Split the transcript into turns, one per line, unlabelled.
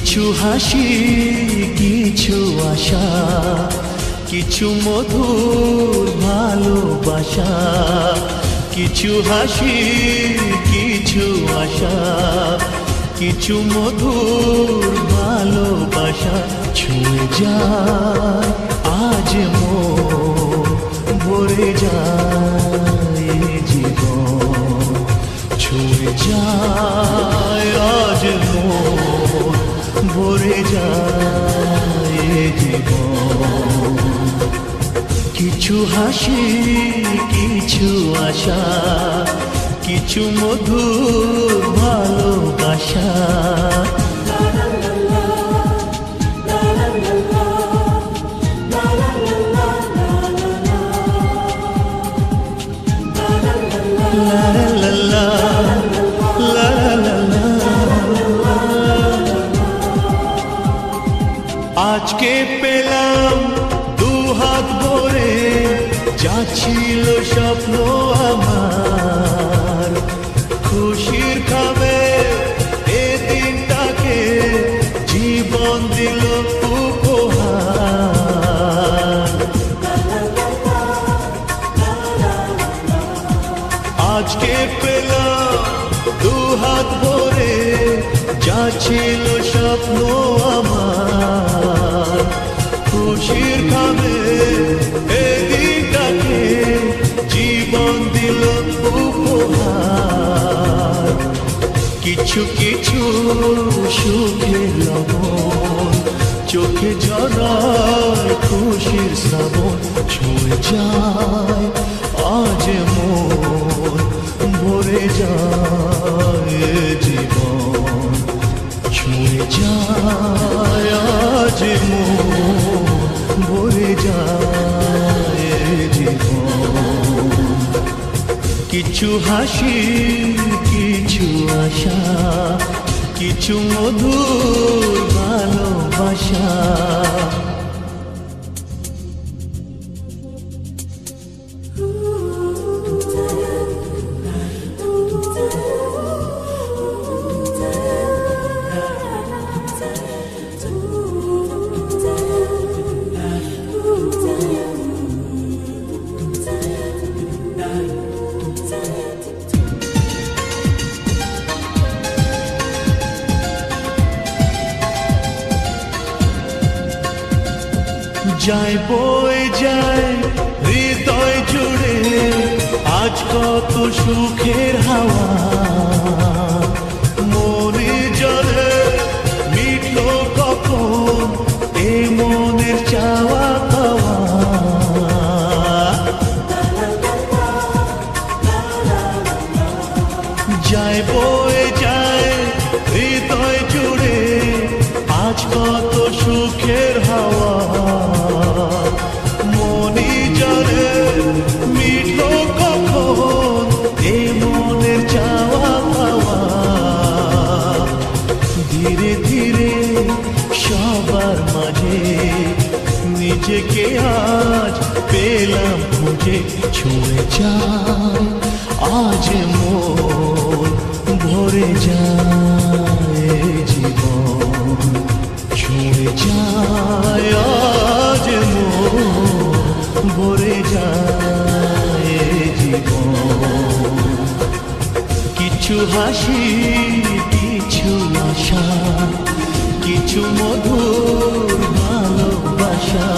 কিছু হাসি কিছু আশা, কিছু মধুর ভালোবাসা। কিছু হাসি কিছু আশা, কিছু মধুর ভালোবাসা। ছুঁয়ে যায় আজ মন, ভরে যায় জীবন। ছুঁয়ে যায় আজ মন, ভরে যায় জীবন। কিছু হাসি কিছু আশা, কিছু মধুর ভালোবাসা। আজকে পেলাম দুহাত ভরে, যা ছিল স্বপ্ন আমার। খুশির খাবে এ দিনটাকে, জীবন দিল উপহার। আজকে পেলাম দুহাত ভরে, যা ছিল স্বপ্ন আমার। খুশির খাবে এ দিনটাকে, জীবন দিল উপহার। কিছু কিছু সুখের লবণ, চোখে ঝরায় খুশির শ্রাবণ। ছুঁয়ে যায় আজ মন, ভরে যায় জীবন। ছুঁয়ে যায় আজ মন, ভরে যায় জীবন। কিছু হাসি কিছু আশা, কিছু মধুর ভালোবাসা। যায় বয়ে যায় হৃদয় জুড়ে, আজ কত সুখের হাওয়া। মনে জলে মিটলো কখন এ মনের চাওয়া পাওয়া। যায় বয়ে যায় হৃদয় জুড়ে, আজ কত সুখের হাওয়া। মনি জলে মিটলো কখন এ মনের চাওয়া পাওয়া। ধীরে ধীরে সবার মাঝে, নিজেকে আজ পেলাম খুঁজে। ছুঁয়ে যায় আজ মন, ভরে যায় জীবন। ছুঁয়ে যায় আজ মন, ভরে যায় জীবন। কিছু হাসি কিছু আশা, কিছু মধুর ভালোবাসা।